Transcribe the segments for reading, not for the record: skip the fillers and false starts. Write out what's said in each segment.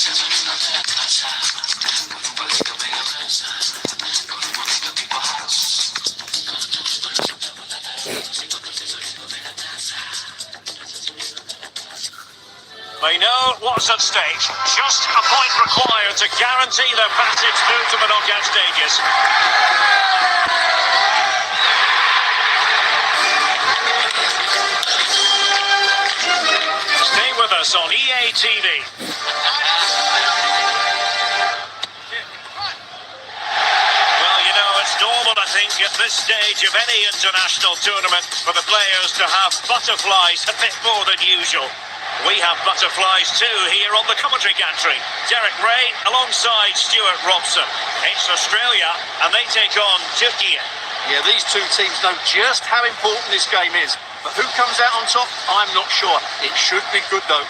They know what's at stake. Just a point required to guarantee their passage through to the knockout stages. Stay with us on EA TV. Well, you know, it's normal, I think, at this stage of any international tournament for the players to have butterflies a bit more than usual. We have butterflies too here on the commentary gantry. Derek Ray alongside Stuart Robson. It's Australia and they take on Turkey. Yeah, these two teams know just how important this game is. But who comes out on top, I'm not sure. It should be good though.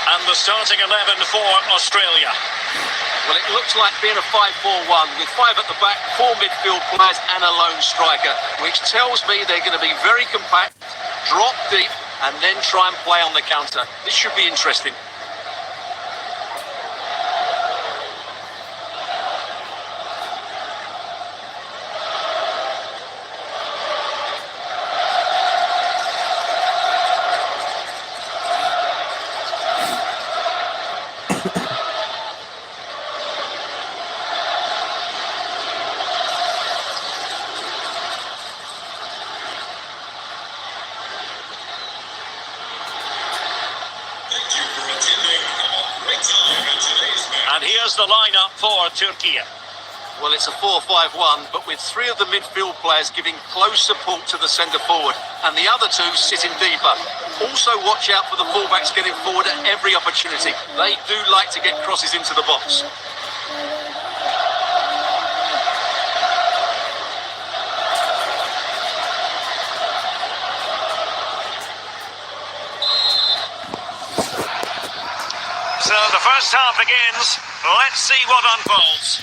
And the starting 11 for Australia. Well, it looks like being a 5-4-1 with 5 at the back, 4 midfield players and a lone striker, which tells me they're going to be very compact, drop deep and then try and play on the counter. This should be interesting. And here's the lineup for Turkey. Well, it's a 4-5-1, but with 3 of the midfield players giving close support to the centre forward, and the other 2 sitting deeper. Also watch out for the fullbacks getting forward at every opportunity. They do like to get crosses into the box. So the first half begins. Let's see what unfolds.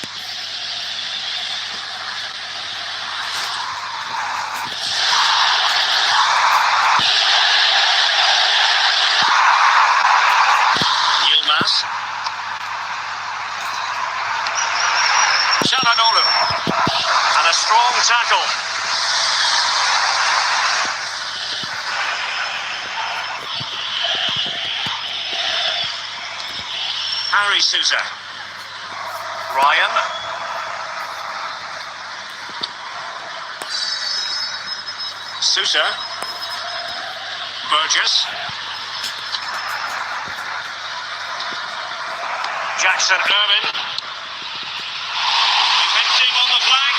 Yilmaz. Çalhanoğlu. And a strong tackle. Harry Sousa. Ryan. Sousa. Burgess. Jackson Irvin. Defending on the flank.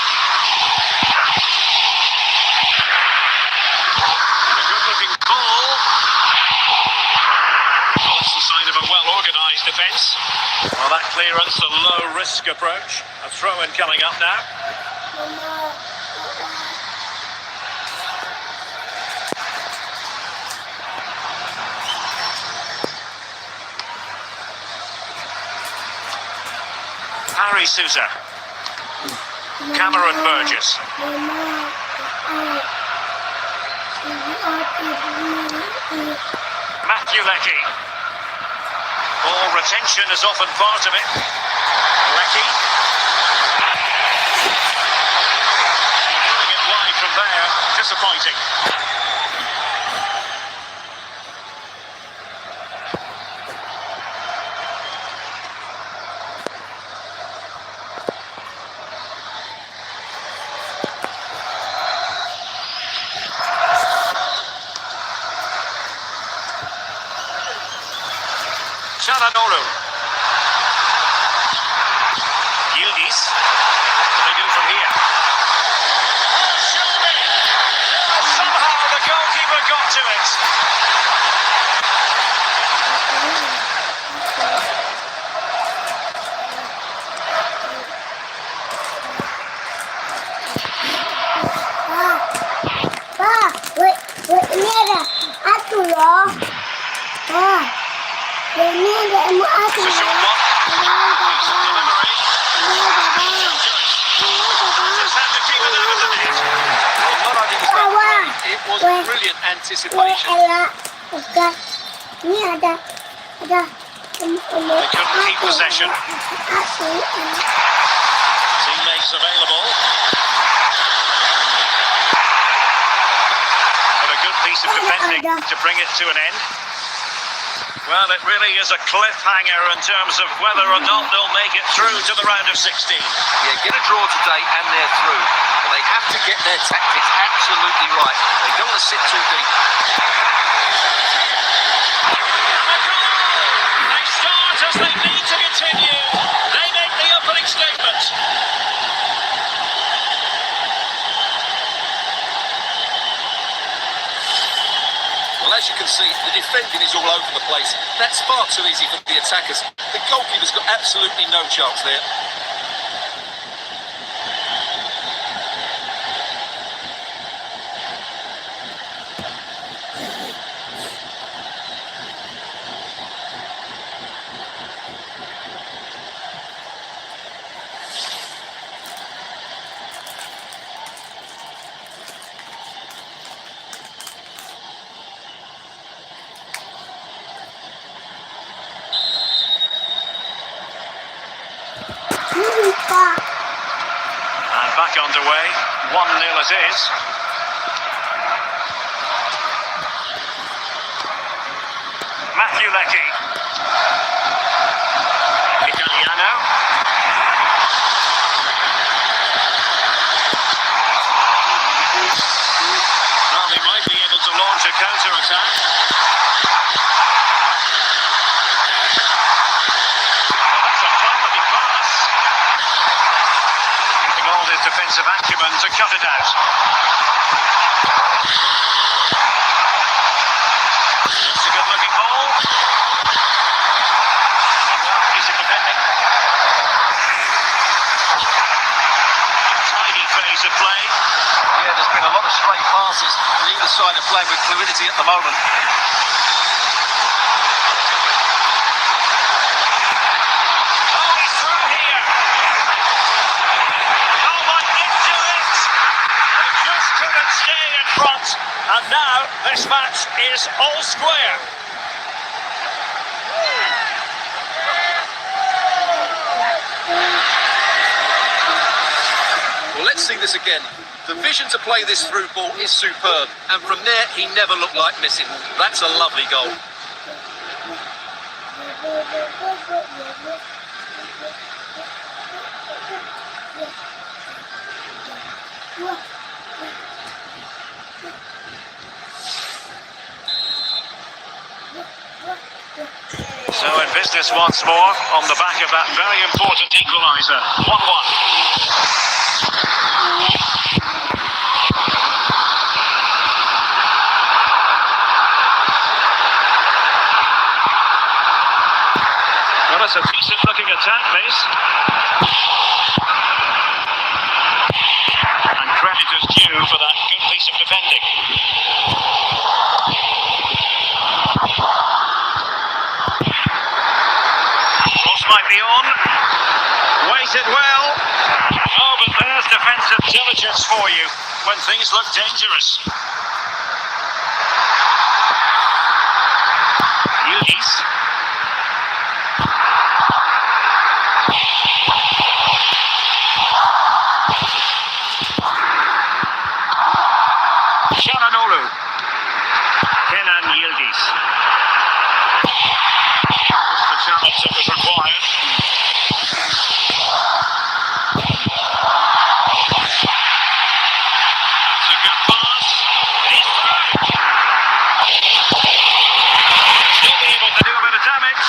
A good-looking ball. Well, that's the sign of a well-organised defence. Well, that clearance, a low-risk approach. A throw-in coming up now. Harry Sousa. Cameron Burgess. Matthew Leckie. Ball retention is often part of it. Leckie. Putting it wide from there. Disappointing. Çalhanoğlu. Yildiz. What can they do from here? Somehow the goalkeeper got to it. Ini ada atu loh. Ini ada emu atu It's a short loh. one. Decent delivery. Just had to keep it out of the net. Well, not only was that great, it was brilliant anticipation. Ini ada emu They couldn't keep possession. atu. Teammates available. But a good piece of defending to bring it to an end. Well, it really is a cliffhanger in terms of whether or not they'll make it through to the round of 16. Yeah, get a draw today and they're through. But they have to get their tactics absolutely right. They don't want to sit too deep. They start as they need to continue. They make the opening statement. Well, as you can see, the defending is all over the place. That's far too easy for the attackers. The goalkeeper's got absolutely no chance there. And back underway. 1-0 it is. Matthew Leckie. Italiano. Well, they might be able to launch a counter-attack. Well, that's a quality pass. Using all his defensive acumen to cut it out. It's a good-looking ball. Well, piece of defending. Tidy phase of play. Yeah, there's been a lot of stray passes. Neither side are playing with fluidity at the moment. Oh, he's through here. Oh, my goodness. They just couldn't stay in front. And now this match is all square. Well, let's see this again. The vision to play this through ball is superb. And from there, he never looked like missing. That's a lovely goal. So in business once more on the back of that very important equaliser. 1-1. Well, it's a decent looking attack, this. And credit is due for that good piece of defending. Cross might be on. Waited well. Oh, but there's defensive diligence for you when things look dangerous. Yildiz. Çalhanoğlu. Kenan Yildiz. Just the challenge that was required. That's a good pass. He's through. Still be able to do a bit of damage.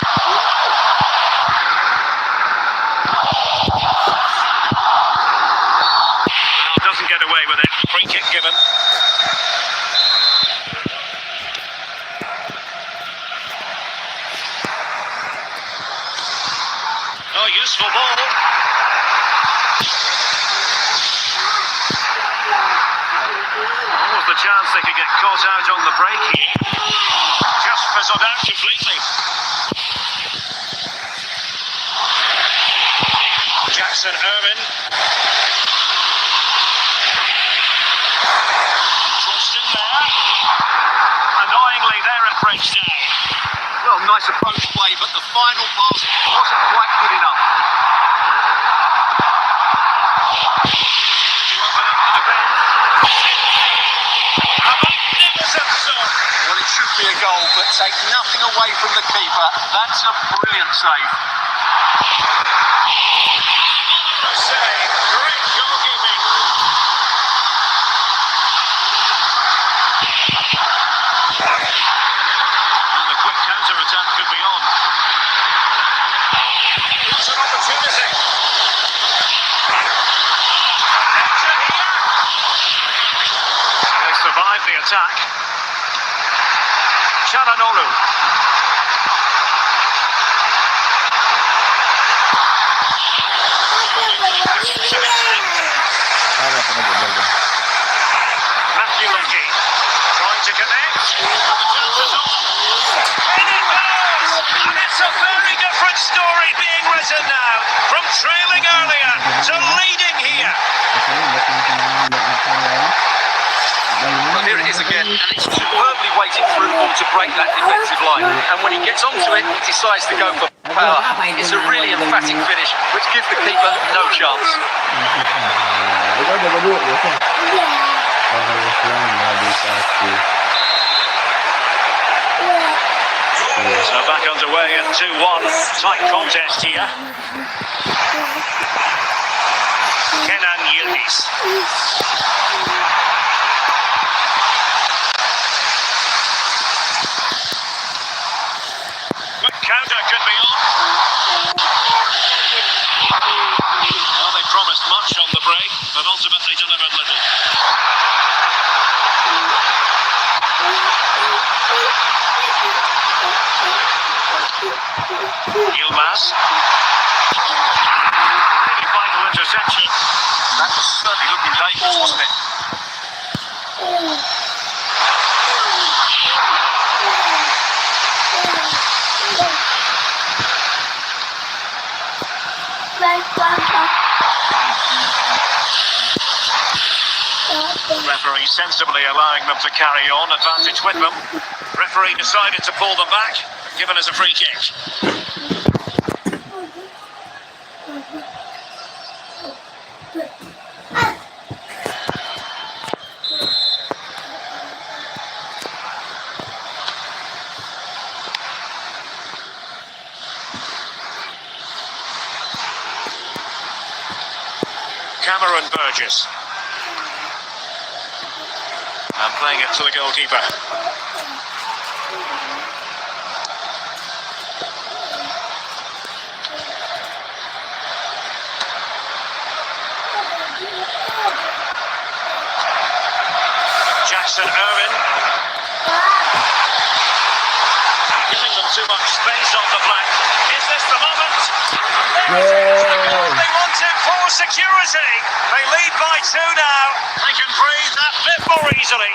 chance they could get caught out on the break here. Just fizzled out completely. Jackson Irvin. Twiston there. Annoyingly, they're at breakdown. Well, nice approach play, but the final pass wasn't quite good enough. To open up the defence. A magnificent stop. Well, it should be a goal, but take nothing away from the keeper. That's a brilliant save. Save. Great goalkeeping. And the quick counter-attack could be on. It's an opportunity. Enter here. They survived the attack. Chalanolu. Matthew Leckie trying to connect. The chance is on. And it goes! And it's a very different story being written now. From trailing earlier to leading here. Well, here it is again, and it's superbly weighted through ball to break that defensive line. And when he gets onto it, he decides to go for power. It's a really emphatic finish, which gives the keeper no chance. So back underway at 2-1. Tight contest here. Kenan Yildiz. Quick counter could be on. Well, they promised much on the break, but ultimately delivered little. Yilmaz. Really vital interception. That was certainly looking dangerous, wasn't it? Referee sensibly allowing them to carry on, advantage with them. Referee decided to pull them back, given us a free kick. Cameron Burgess. And playing it to the goalkeeper. Jackson Irvin. Giving them too much space on the flank. Is this the moment? There it is, the goal they wanted for security. They lead by 2 now. They can breathe that bit more easily.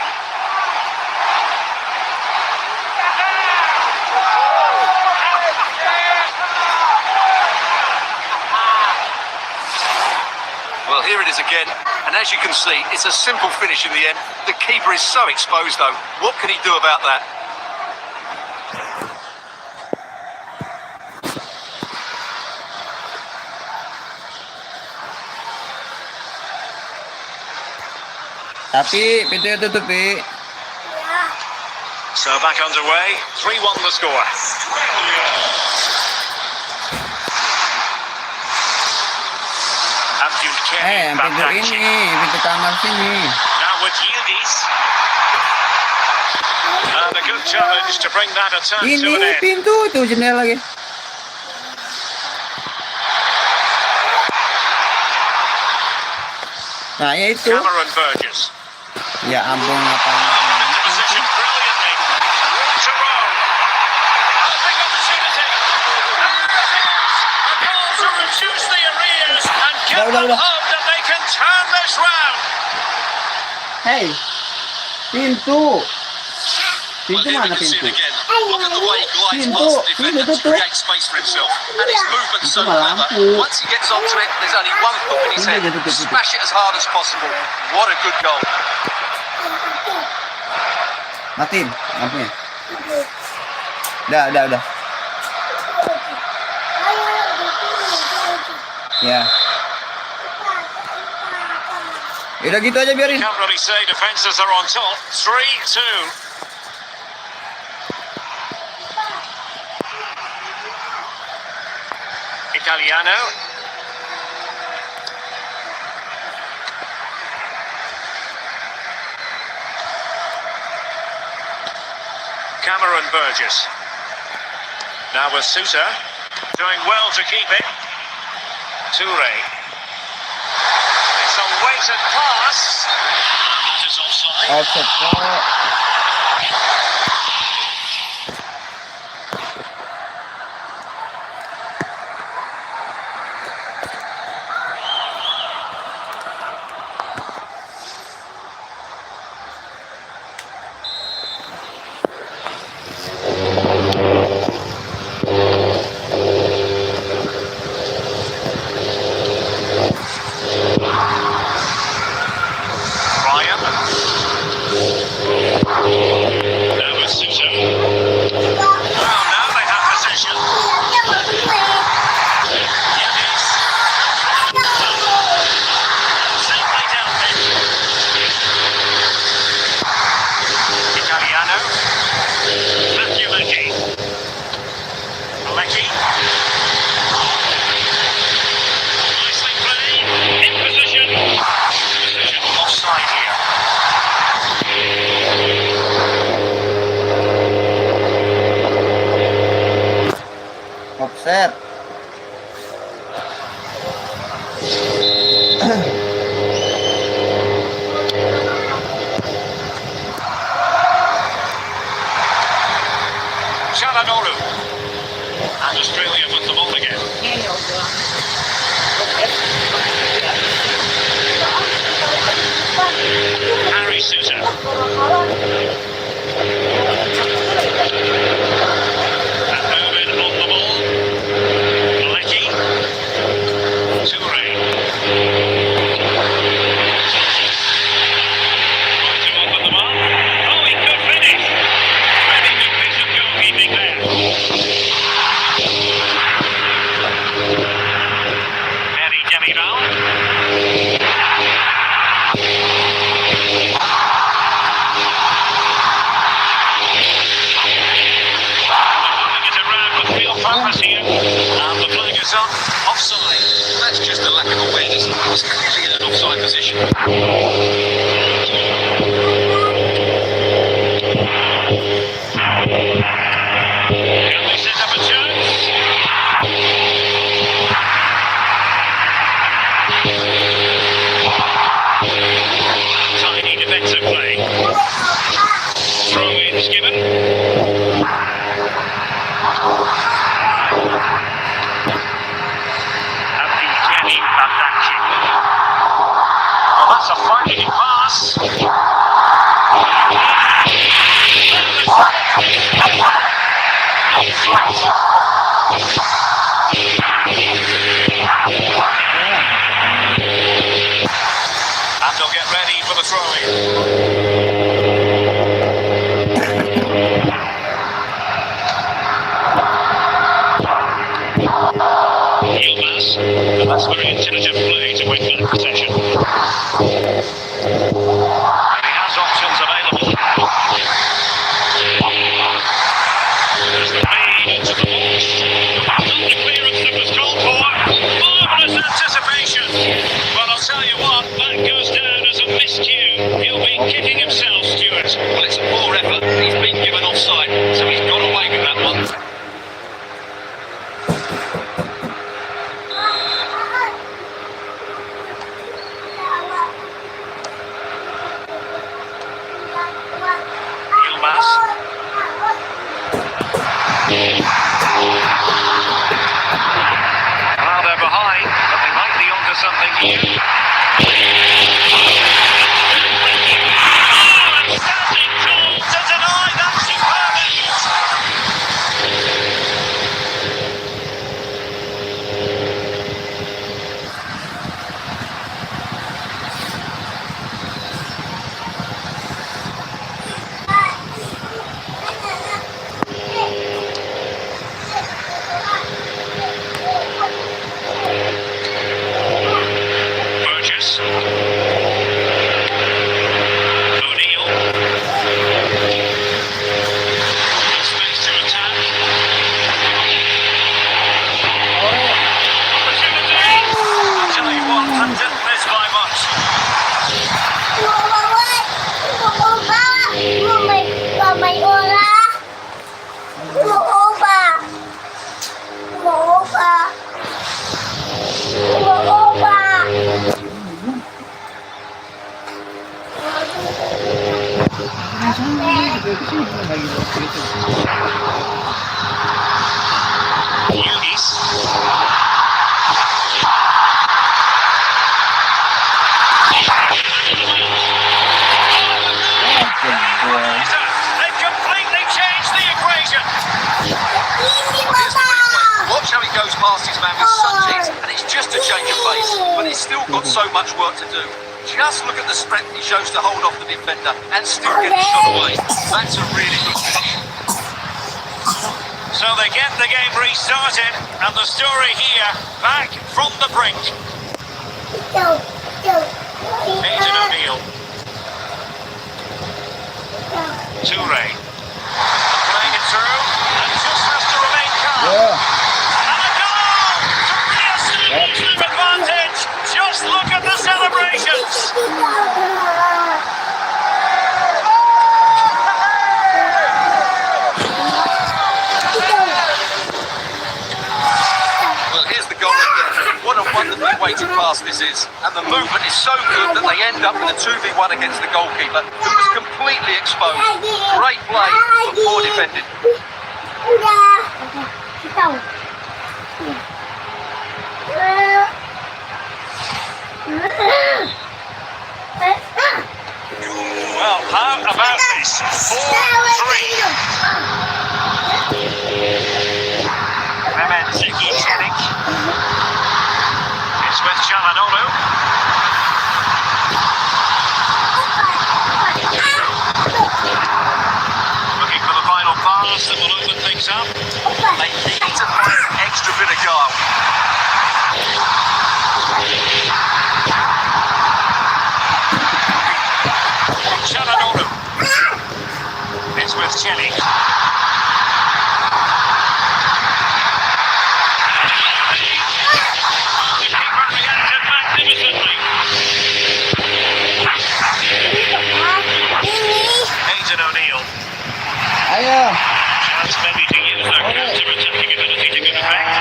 Well, here it is again, and as you can see, it's a simple finish in the end. The keeper is so exposed, though. What can he do about that? Tapi pintunya tutup, Pi. So back underway, 3-1 the score. Abdul Karim Pintu Bamdakci. ini, pintu kamar sini. Now with Yildiz. And a good challenge to bring that attack to an Ini end. pintu tuh jendela lagi. Nah, ya itu. Cameron Burgess. Ya ampun, ngapain? Positioned brilliantly. Room to row. A big opportunity. And there it is. A goal to reduce the arrears and give them hope that they can turn this round. Hey, Pintu. Well, Pintu here we mana can see it pintu? again. Look at the way he glides Pintu. past the defender Pintu to tutup. create space for himself. And his movement's so Itu mah clever. lampu. Once he gets onto it, there's only one hook in his Pintu head. aja tutup. Smash it as hard as possible. What a good goal. Matiin lampunya. Udah. Ya. Udah gitu aja biarin. Can't really say defences are on top. 3-2. Italiano. Cameron Burgess. Now with Sousa. Doing well to keep it. Toure. It's a weighted pass. And that is offside. Offset po. Ryan. Now with Sousa. Well, now they have possession. Yanis. Safely dealt with. Italiano. Matthew Leckie. Leckie. Nicely played. In position. Position offside here. Offset. Chalanolu. And Australia with the ball again. Harry Sousa. And moving on the ball. Leckie. Toure. To open the mark. Oh, he could finish. Very good piece of goalkeeping there. Very Demiral. Moving it around with real purpose here. And the flag is up. Offside. That's just a lack of awareness. He was clearly in an offside position. Can they set up a chance? Tiny defensive play. Throw in's given. Abdi Batanci. Well, that's a fighting pass. And they'll get ready for the throw-in. Yilmaz. And that's very intelligent play to win that possession. And he has options available. There's the lead into the box. Non-clearance that was called for. Marvellous anticipation. Well, I'll tell you what, that goes down as a miscue. He'll be kicking himself, Stuart. Well, it's a poor effort. He's been given offside, so he's got away with that one. Yilmaz. Well, they're behind, but they might be onto something here. Oh, and Yugis. They've completely changed the equation. Here's the replay. Watch how he goes past his man with such ease, and it's just a change of pace, but he's still got so much work to do. Just look at the strength he shows to hold off the defender and still get the shot away. That's a really good finish. So they get the game restarted, and the story here, back from the brink. Aidan O'Neill. Toure. Playing it through, and just has to remain calm. Yeah. And a goal to re-establish the advantage. Just look at the celebrations. Well, here's the goal again. What a wonderfully weighted pass this is. And the movement is so good that they end up with a 2v1 against the goalkeeper, who was completely exposed. Great play, but poor defending. Well, how about this? 4-3. Mehmet Çelik. It's with Çalhanoğlu. Looking for the final pass that will open things up. They need to find an extra bit of guile. Çalhanoğlu. It's with Çelik. The keeper reacted magnificently. Aidan O'Neill. Ayo. Chance maybe to use their counter-attacking ability to good effect.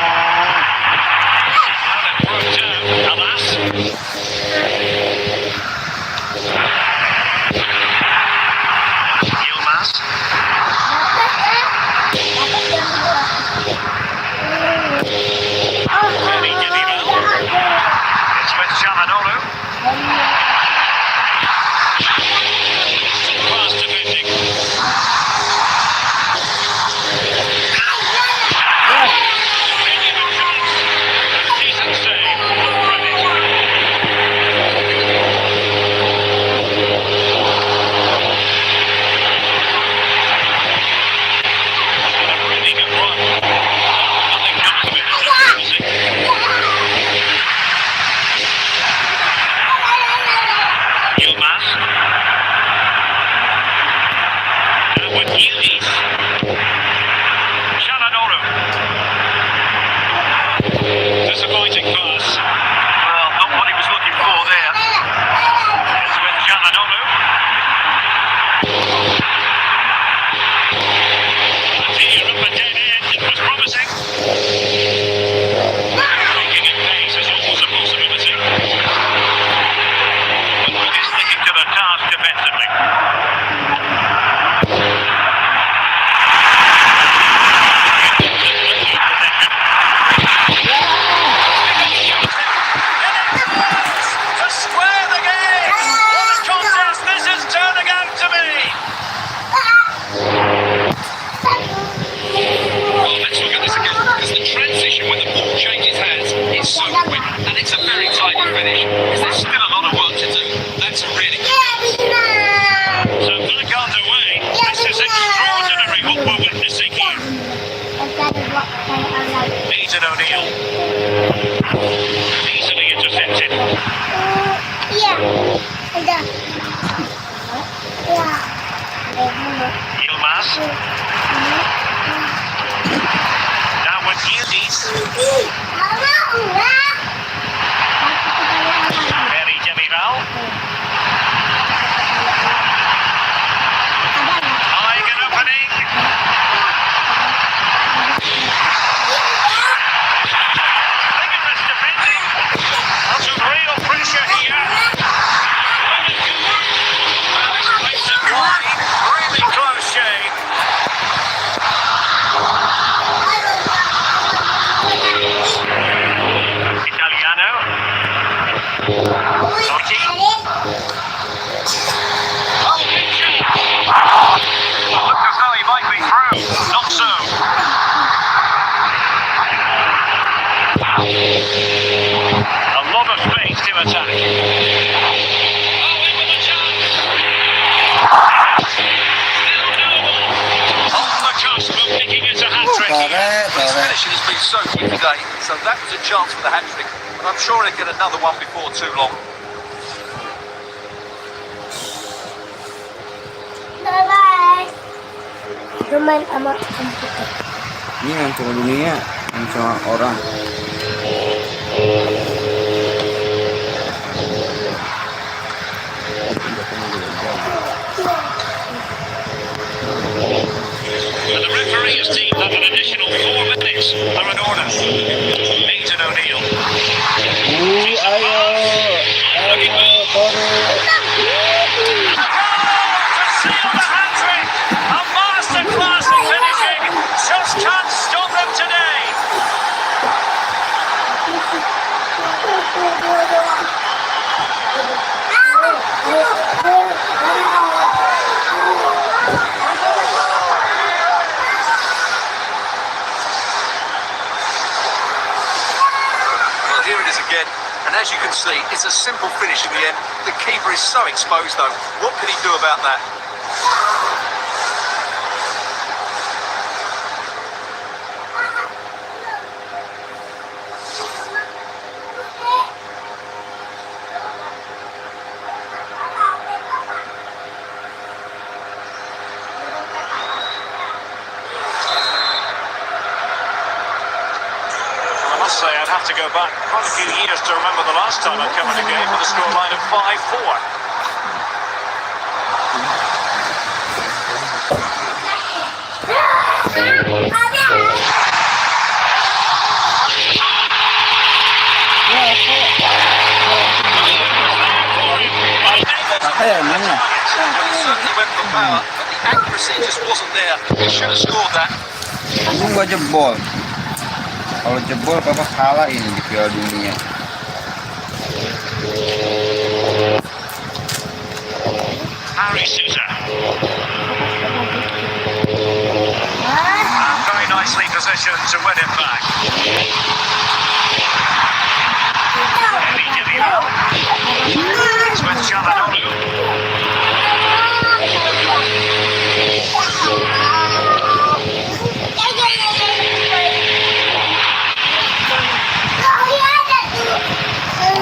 Well, it broke down, alas. Yilmaz. Very Demiral. It's with Çalhanoğlu. Fast defending. Decent save. Really good run. Nothing comes of it. Yilmaz. Now with Yilmaz. Çalhanoğlu. Disappointing pass. Well, not what he was looking for there. It's with Çalhanoğlu. Here up a dead end. It was promising. Making it pace is always a possibility. But he's sticking to the task defensively. To square the game! What a contest this is turning out to be! Well, let's look at this again, because the transition when the ball changes hands is so quick, and it's a very tidy finish. There's still a lot of work to do. That's a really good So back underway. This is extraordinary what we're witnessing here. Aidan O'Neill. Easily intercepted. Yilmaz. Now with Yildiz. Very Demiral. Eyeing an opening. Vigorous defending. Lots of real pressure here. Well, it's wide, His finishing has been so good today, so that was a chance for the hat-trick. And I'm sure he'll get another one before too long. Bye-bye. Bermain sama komputer. Ini yang sama dunia, yang sama orang. And the referee has deemed that an additional 4 minutes are in order. Nathan O'Neill. Ayo, Tore. To seal the hat-trick! A masterclass in finishing! Just can't stop them today! Well, here it is again. And as you can see, it's a simple finish in the end. The keeper is so exposed, though. What can he do about that? I must say, I'd have to go back quite a few years to remember the last time I'd come in a game with a scoreline of 5-4. Mana? He certainly went for power, but the accuracy just wasn't there. He should have scored that. Untung gak jebol. Kalau jebol papa kalah ini di Piala Dunia. Harry Sousa. And very nicely positioned to win it back. Eddie Gillian. It's with Chalanolu.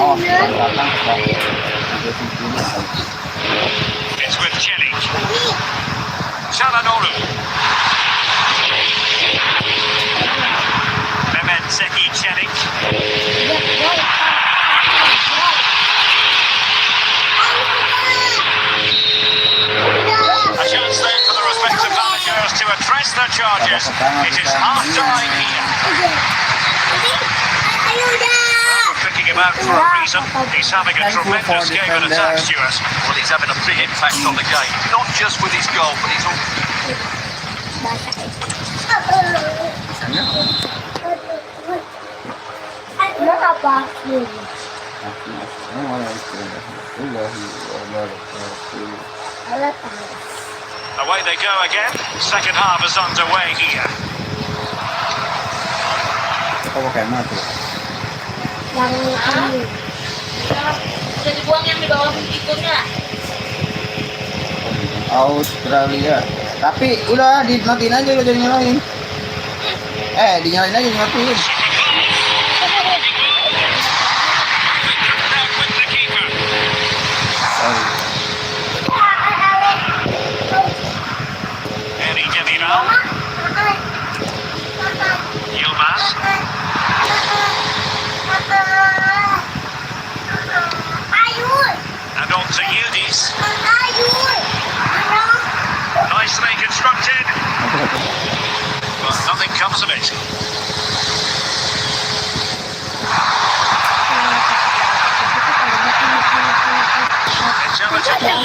Oh, datang It's with Chelik. Chalanolu. Mehmet Zeki Chelik. A chance then for the respective managers to address their charges. It is half-time here. We're picking him out for a reason. He's having a tremendous game in attack, Stuart. Well, he's having a big impact on the game, not just with his goal, but he's also... Kenapa? Away they go again. Second half is underway here. Kita pakai mana tuh? Yang ini. Udah dibuang yang di bawah ikonnya. Australia. Tapi udah dimatiin aja, udah jadi nyalain. Dinyalain aja, dimatiin. Sorry. Eddie Gillian. Yilmaz. And on to Yudis. Nicely constructed. But nothing comes of it. Intelligent ball.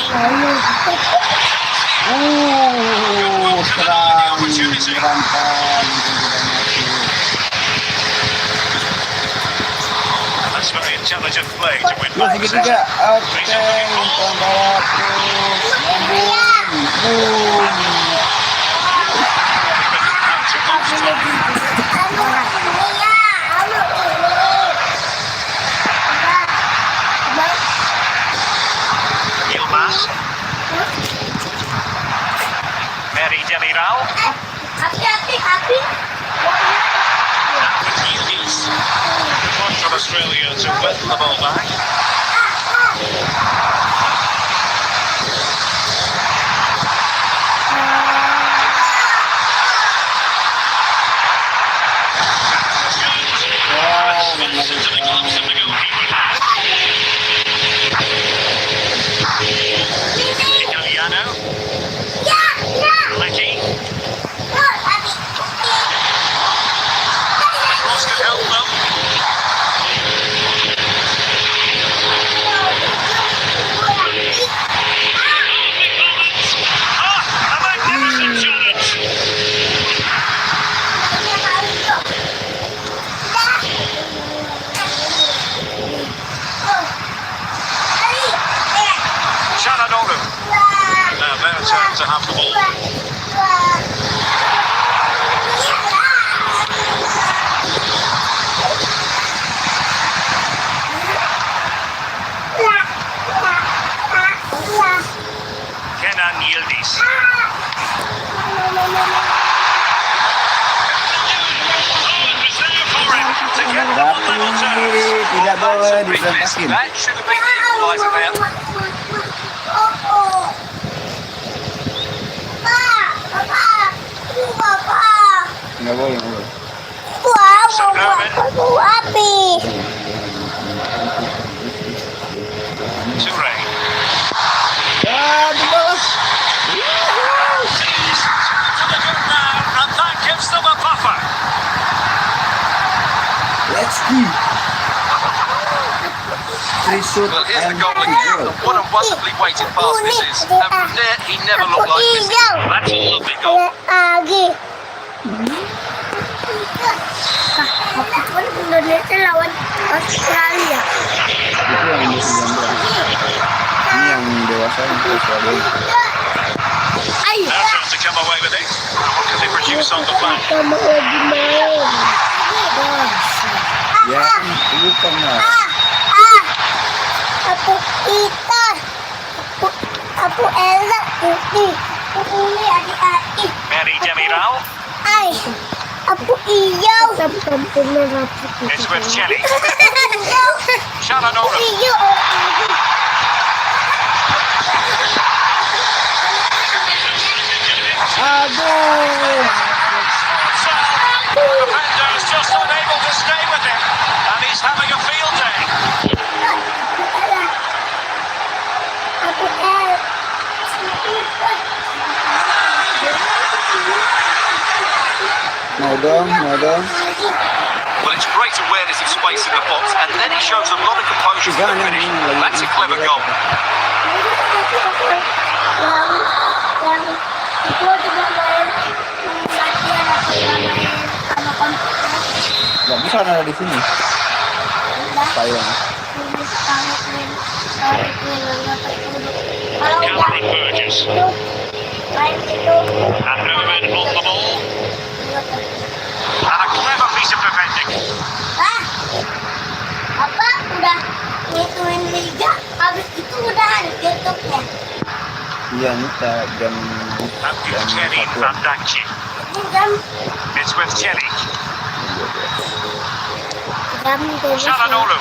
Serang. Opportunity. That's very intelligent play to win back possession. Segitiga. Oke, umpan bawah terus. Nyambung. Boom. Yilmaz. Mary Demiral. Api. With Hughes. Good one from Australia to win the ball back. Spins into the gloves of the goalkeeper. Italiano. Lecky. Cross could help them. Big moment. A magnificent challenge. Chananoru. Now their turn to have the ball. Kenan Yildiz. Tapi tidak boleh dilempasin. That should have been the equaliser there. Nggak boleh, nggak boleh. Api. Toure. Ah, di bawah. And that gives them a buffer. Let's go. Three shoot Well, here's the and goal three again. goal. What a wonderfully weighted pass this is. And from there, he never looked like missing. That's a lovely goal. Lagi. Indonesia lawan Australia. Itu yang umur 19. Ini yang dewasa yang Australia. Ayo. Now trying to come away with it. What can they produce on the flank? Kamu lagi main. Ya, itu kan. Aku ikan. Aku elak putih. Aku ini adik-adik. Mary Demiral. Ay. Aku hijau. It's with Chelly. Chananoru. Hijau. Aduh. The defender's just unable to stay with him. And he's having a field day. Aku el. Mau dong, mau dong. Well, it's great awareness of space in the box, and then he shows a lot of composure for the finish. That's a clever goal. Gak bisa ada di sini. Sayang. Cameron Burgess. And Newman on the ball. And a clever piece of defending. Apa udah ngituin liga, habis itu udah ada tutupnya. Iya, ini jam Kenny Van Danchi. Jam It's with Chelly. jam Chananoru.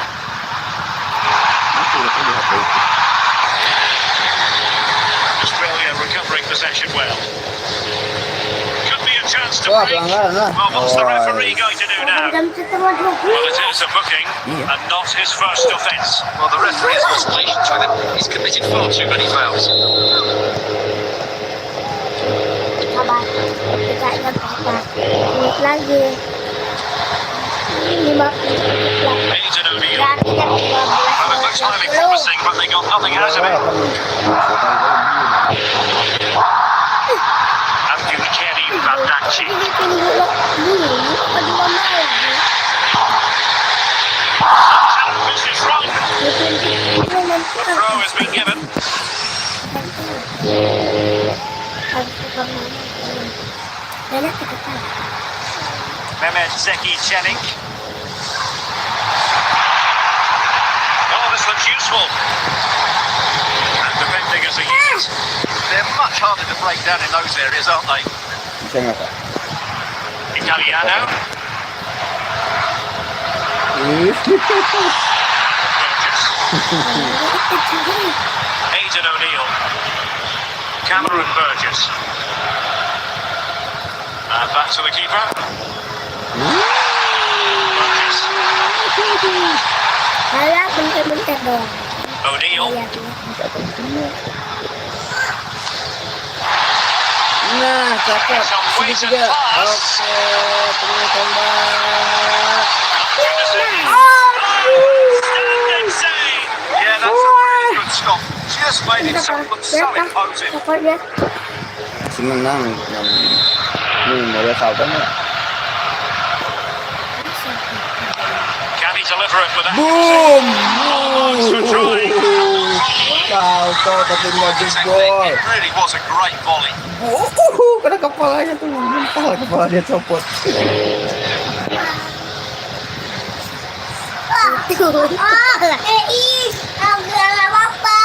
Australia recovering possession well. Could be a chance to Wah, break. pelanggaran lah. Well, what's the Oh, referee going to do now? jam setengah 12. Well, it is a booking and not his first offence. Well, the referee has lost patience with him. He's committed far too many fouls. Sabar, kita ingat apa? Ingat lagi. 50 lagi. Aidan O'Neill. Berarti jam 12. Well, it looks highly promising, but they got nothing out of it. Abdul Kenny Van Danchi. Ini tunggu dulu, kedua main. This is wrong. The throw has been given. Mehmet Zeki Çelik. Oh, this looks useful. And defending as a unit. They're much harder to break down in those areas, aren't they? Bisa nggak, Pak? Italiano. Aidan O'Neill. Cameron Burgess. And back to the keeper. Burgess. Alah, bentar-bentar dong. O'Neill. Nah, cakep. Segitiga. Oke, tengah tembak. Standing save. Yeah, that's a really good stop. Just made it so imposing. Pokoknya. Menang. Nih, mau lihat saltonya nggak? Can he deliver it with Boom! For try. Salto tapi nggak jebol. It really was a great volley. Kena kepalanya tuh, kepala dia copot. Agak apa?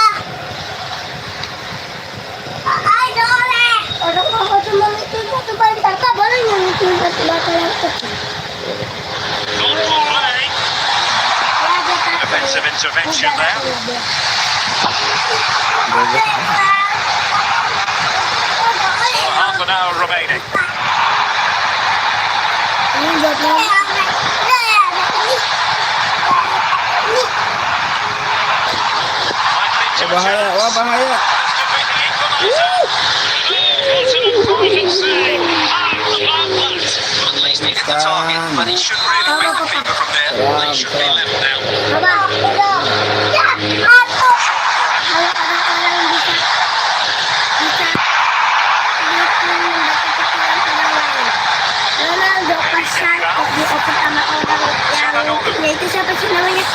Ayo oleh. Orang mau cuma itu satu balik kakak boleh nyusun satu batu yang kecil. Thoughtful play. Defensive intervention there. Half an hour remaining. Ini buat Bahaya, wah bahaya. At least he hit the target, but he should really win the keeper from there. They should be left now. Apa? Ya, aku. Kalau orang-orang bisa Ronaldo pasang dioper sama orang yang itu siapa sih namanya?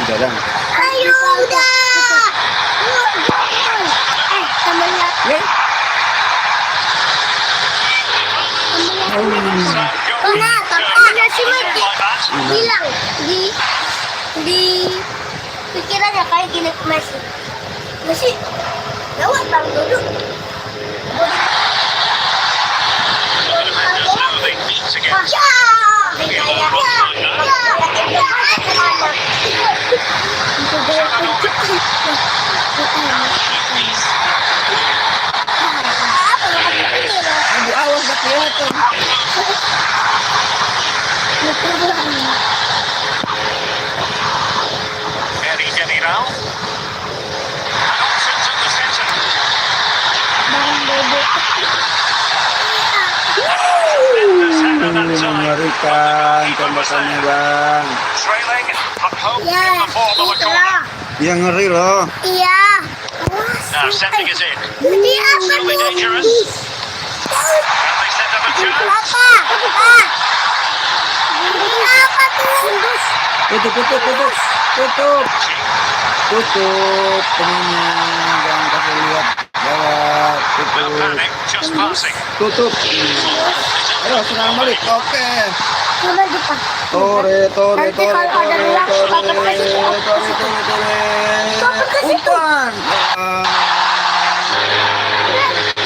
Udah dong. Ayo udah. Temennya. Temennya si Mati bilang di pikirannya kayak gini ke Messi. Messi, lewat bang duduk. Di awal nggak kelihatan. Eddie Demiral. And options at the centre. Mengerikan tembakannya bang. Trailing, but hope Ya, in the form of a corner. Dia ngeri loh. Iya. Awas. Now sending us in. Ini apa Still be tuh? dangerous. And they set up a chance. Apa? Ini apa tuh? Tutup temennya, jangan kasih lihat lewat. No panic, just passing. Tutup. Ayo serang balik. Oke. Coba depan. Tore. Nanti kalau ada luar, Bapak kasih Umpan.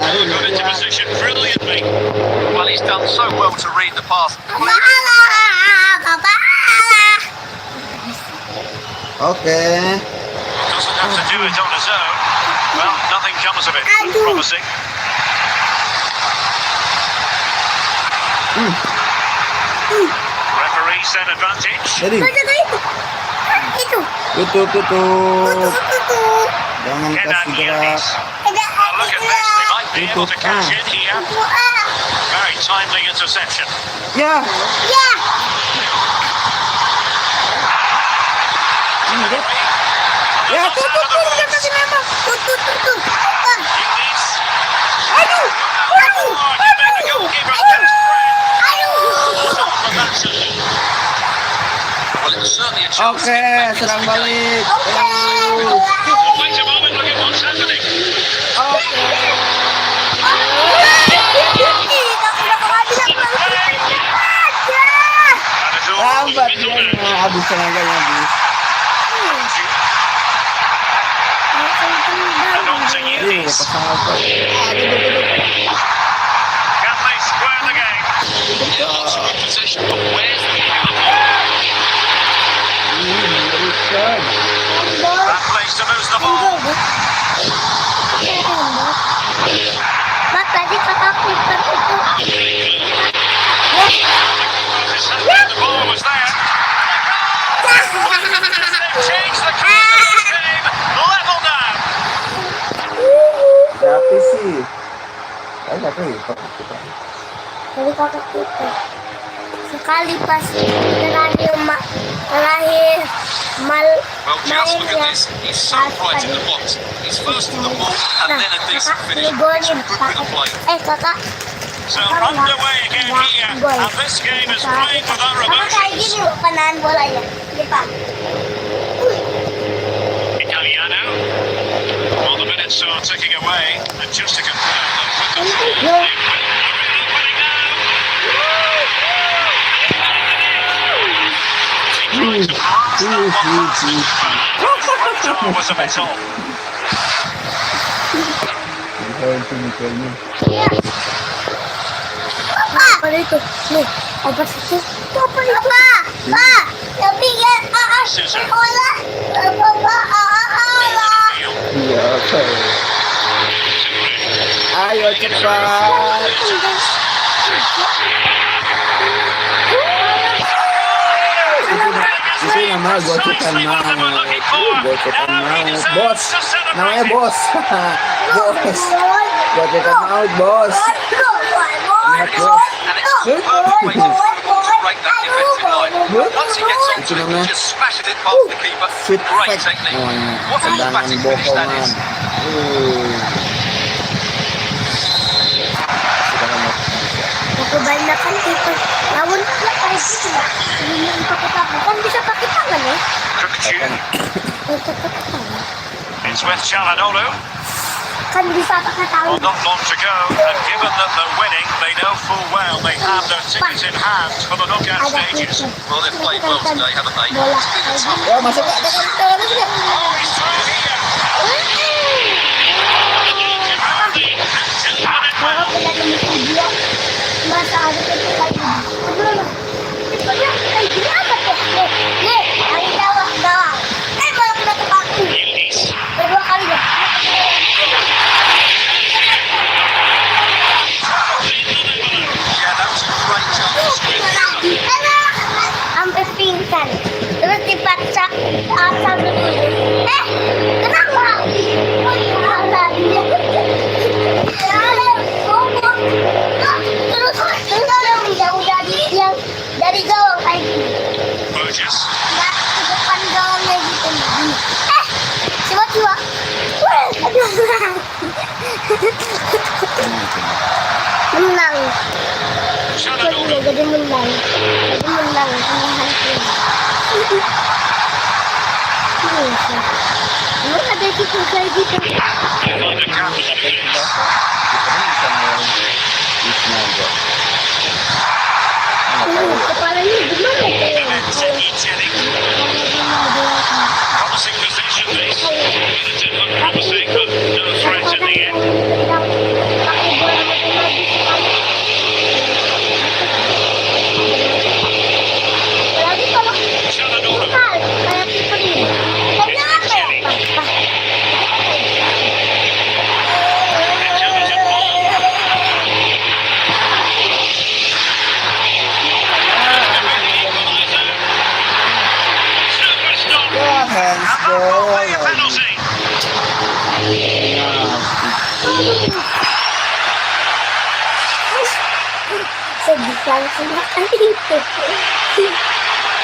Got into position brilliantly. Well, he's done so well to read the pass. Oke. Doesn't have to do it on his own. Well, nothing comes of it. Promising. Referee said advantage. Jadi Itu. tutup. Jangan Kenan kasih gerak. Yanis. Now look at this. They might be able to catch in here. Very timely interception. Ya. Ya. Ya tutup. Jangan kasih nembak. Tutup. Yanis. Aduh. You made the goalkeeper's best friend. Aduh. From that side. Well, it was certainly a chance. Oke, serang balik. Wait a moment, look at what's happening. And it's all Lambat middle dia now. habis tenaganya habis. And on to Iya, Yanis. pasang apa? Can they square the game? Saya nggak tahu. Dari kakak kita. Sekali pas terakhir Well, just look at this. He's so bright in the box. He's first to the ball and then a decent finish. It's a good bit of play. Kakak. So underway again here, and this game is playing without Kakak kayak emotions. gini panahan bolanya. Di Pak. Italiano. Well, the minutes are ticking away, and just to confirm that with the Yo. was a bit off. Apa itu? Nih, apa itu? Apa itu? Pak, tapi kan sekolah. Iya, oke. Ayo cepat. Itu nama gocekan maut. Gocekan maut, bos. Namanya bos. Bos. Gocekan maut, bos. Ingat, bos. And it's a perfect way to break that defensive line. Once he gets onto it, he just smashes it past the keeper. Sweet Great fact. technique. Oh, What a tendangan emphatic finish that bohongan. is. Kebanyakan kita lawan kita kayak gitu ya. Ini pakai tangan kan bisa pakai tangan ya. Bisa pakai tangan. It's with Chalanolu. Kan bisa pakai tangan. Well, not long to go, and given that they're winning, they know full well they have their tickets in hand for the knockout stages. Well, they've played well today, haven't they? Bola. It's been a tough Ya, masuk ada tangan lagi ya. Oh, he's through here. Kalau kita nemu dia, masa ada kita lagi. Aduh, tipenya kayak gini apa tuh? Nih, hari gawang. Malah kena tepaku. Kedua kali ya. Yeah, that was a great chance to squeeze. Sampai pingsan. Terus dipaksa sambil dulu. Kenapa? Terus udah yang dari gawang kayak gini. Burgess. Nggak ke depan gawangnya gitu. Tiba-tiba. Menang. Chalanolu. Jadi menang. Emang ada gitu kayak gitu. Find a gap in the defence. Kepalanya gimana tuh? Promising position this. It did look promising, but no threat in the end. Lagi kalau Chalanolu. kayak gitu nih. Kayaknya apa ya? Intelligent ball. Super stop. Ya, hands And that will be a ball. penalty. Sedih langsung makan itu.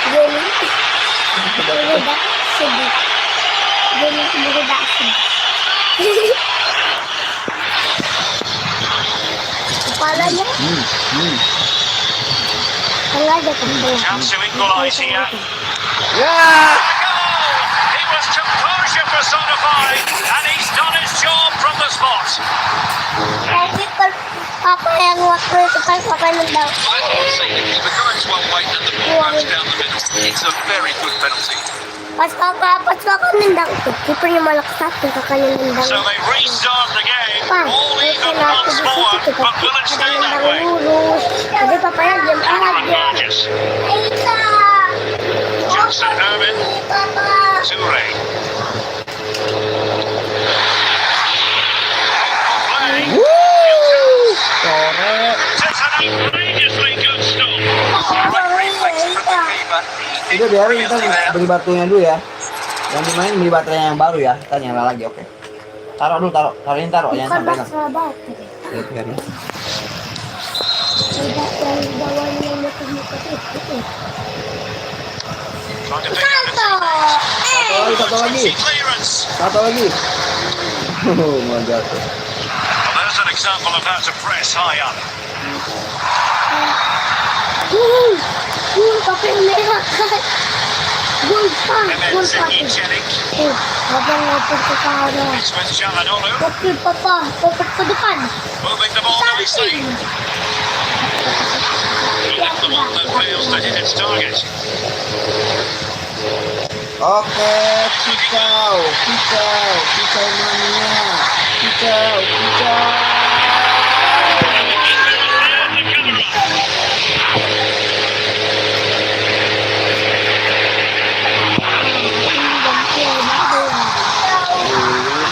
Jadi berudah sedih. Jadi berudah sedih. Kepalanya sengaja kembali. Chance to equalise here. Ya. He was composure personified, and he's done his job from the spot. Tapi apa yang waktu itu kan pakai nendang. I see the keeper going to one way and the ball goes down the middle. It's a very good penalty. Pas kakak nendang tuh, kipernya malah kesatu kakaknya nendang. So they restart the game, Pak, all even kenapa once di more, situ but will it stay that way? lurus. Jadi papanya diam Cameron aja. Burgess, Aika. Jackson Irvin, Papa. Toure. Play. Sore. It's an outrageously good stop. Great reflex from the keeper. He Udah did biarin kita brilliantly there. beli batunya dulu ya. Yang dimain beli baterai yang baru ya. Kita nyala lagi, oke. Taruh dulu, taruh. Taruhin, taruh. Bukan Jangan sampai masalah banget. Oke, biarin. Tidak yang bawahnya yang muka-muka itu. Trying to pick out the Satu. teammates. Satu lagi. Clearance. Satu lagi. Oh, mau jatuh. Well, there's an example of how to press high up. Gol pakai merah kan. Gol And then pakai. Zeki Celik. Abang ngoper ke kanan. It's with Çalhanoğlu. Oke papa, oper ke depan. Moving the ball nicely. Hitting the ball that fails to hit its target. Oke, kicau mania. Kicau.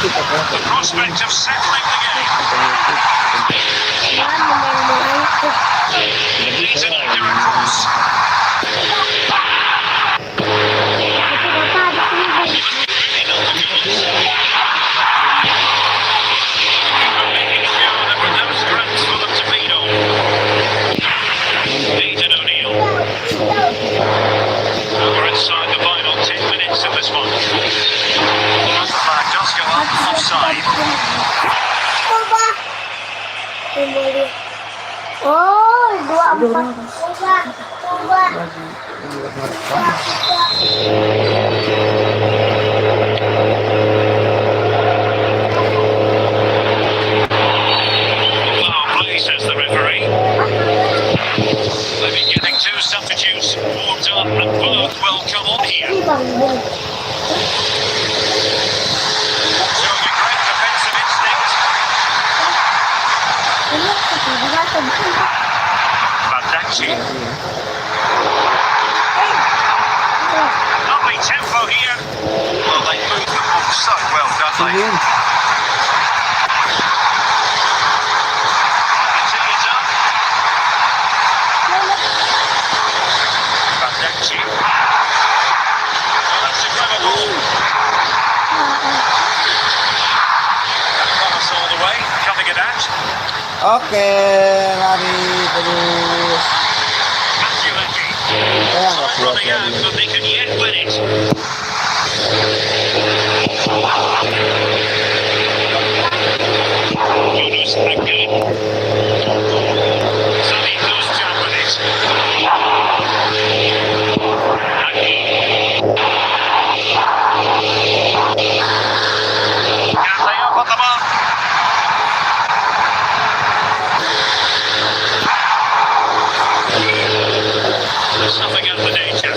The prospect of settling the game. Needs an accurate cross. Making sure there were no scraps for them to feed on. Nathan O'Neill. We're inside the final 10 minutes of this one. The flag does go up offside. Coba. Oh, 24. Coba. Foul play, says the referee. They've been getting two substitutes warmed up, and both will come on here. Showing a great defensive instinct. Badakci. Lovely tempo here. Well, they move the ball so well, don't they? Continues up. Badakci. Well, that's a clever ball. Pass all the way, cutting it out. Oke, lari terus. Maciulaki. Nggak Time kuat running out, lagi. but they can yet win it. Yunus Akgün. Sonny goes down with it. Akgün. Can they up at the mark? Snuffing out the danger.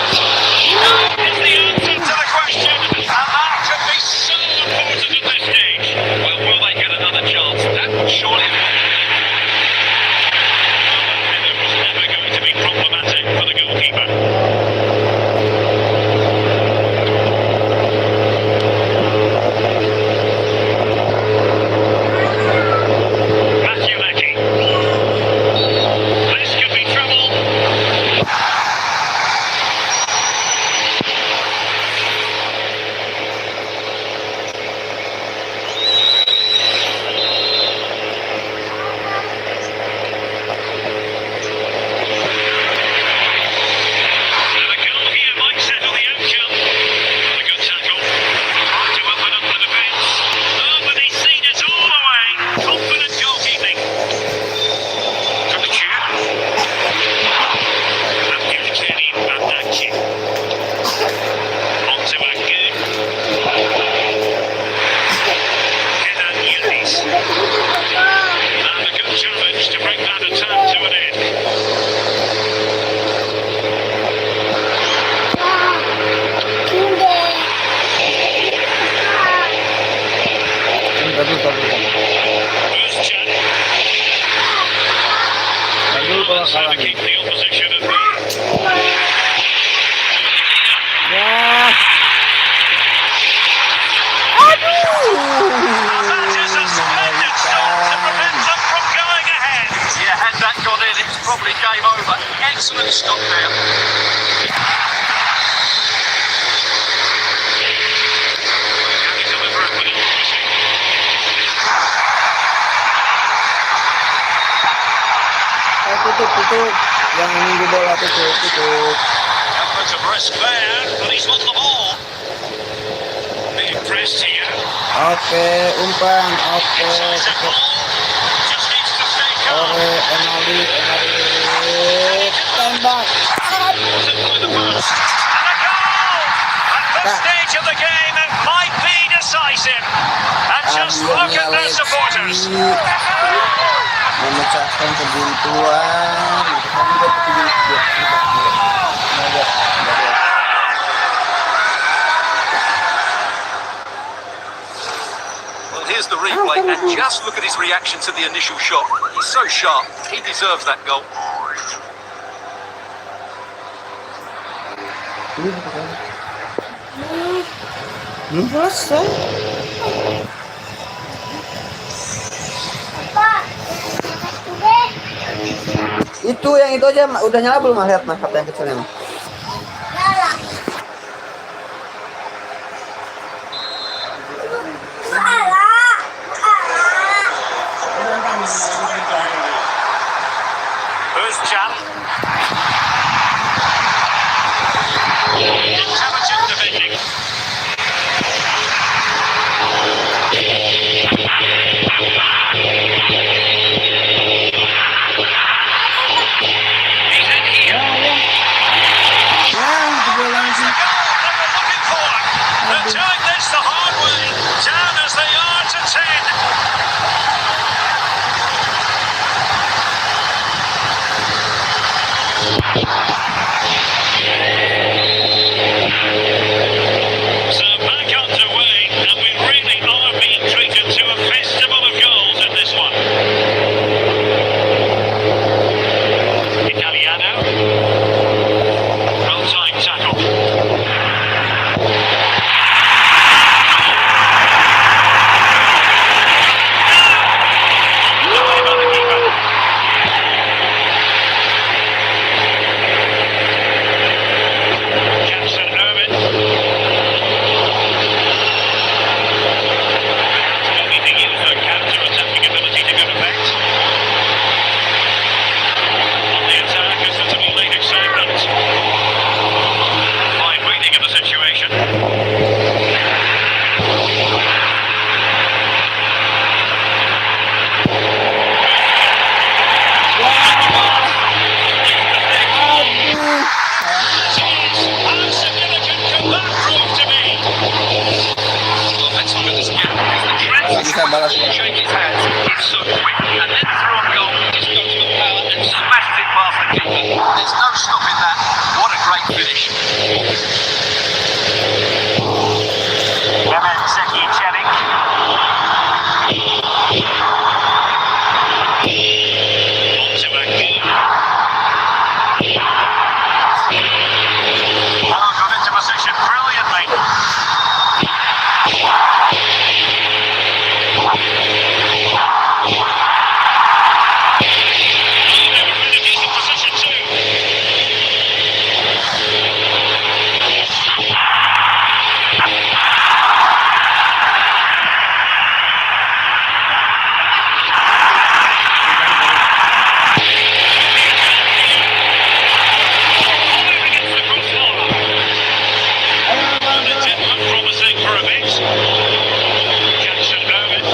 Is the answer to the question, and that could be so important at this stage. Well, will they get another chance? That would surely. It was never going to be problematic for the goalkeeper. Maciulaki. This could be trouble. The goal here might settle the outcome. A good tackle. Trying to open up the defence. Oh, but he's seen it all the way. Confident goalkeeping. From the tube. Abdülkerim Badakci. On to Akgün. Kenan Yildiz. And a good challenge to bring that attack to an end. Özcan. Lalu kalau Trying kalah to nih. keep the opposition at bay. Ya. And that is a splendid stop to prevent them from going ahead. Yeah, had that gone in, it's probably game over. Excellent stop there. tutup. Yang minggu bola tutup. Element of risk there, but he's won the ball. Being pressed here. Oke, umpan. Oke. Decisive ball. Just needs to stay calm. Ore, Enali. Tembak. Simply the first. And a goal! At this stage of the game, it might be decisive. And just look at their supporters. Memecahkan kebuntuan. Well, here's the replay, and just look at his reaction to the initial shot. He's so sharp, he deserves that goal. Selesai. Pak, deh. Itu yang itu aja udah nyala belum? Lihat mas, yang kecilnya. Nyala. Who's Chan? Intelligent defending. He's in here. Ya, bola langsung. The goal they were looking for. They're doing this the hard way. Down as they are to 10. So back underway, and we really are being treated to a festival of goals in this one. Italiano. Well-timed tackle. Dived by the keeper. Jackson Irvin. Looking to use their counter-attacking ability to good effect. On the attack, a sensible lead excitement. Fine reading of the situation. How significant can that prove to be? Well, let's look at this gap. The Bisa balas. shake his hands, it's so quick, and then through on goal, just goes with power and smashes it past the keeper. There's no stopping that. What a great finish. Mehmet Zeki Çelik. On to Akgün. Oh, got into position brilliantly. They were in a decent position too. Against the crossbar. And it didn't look promising for a bit. Jackson Irvin.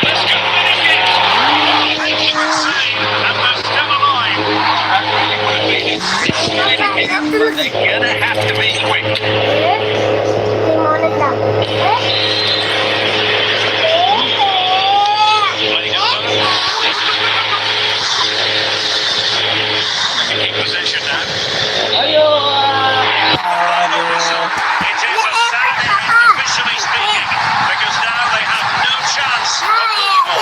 Let's go finish it. Excellent save, and they're still alive. That really would have been exciting here, but they're gonna have to be quick. 5 menit lang. Playing it low. They can keep possession now. Ayo. Whistle. It is a sad end, officially speaking, because now they have no chance of moving on.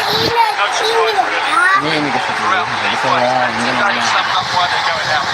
No choice, really. Ini guys. Throughout the replay, today summed up why they're going out.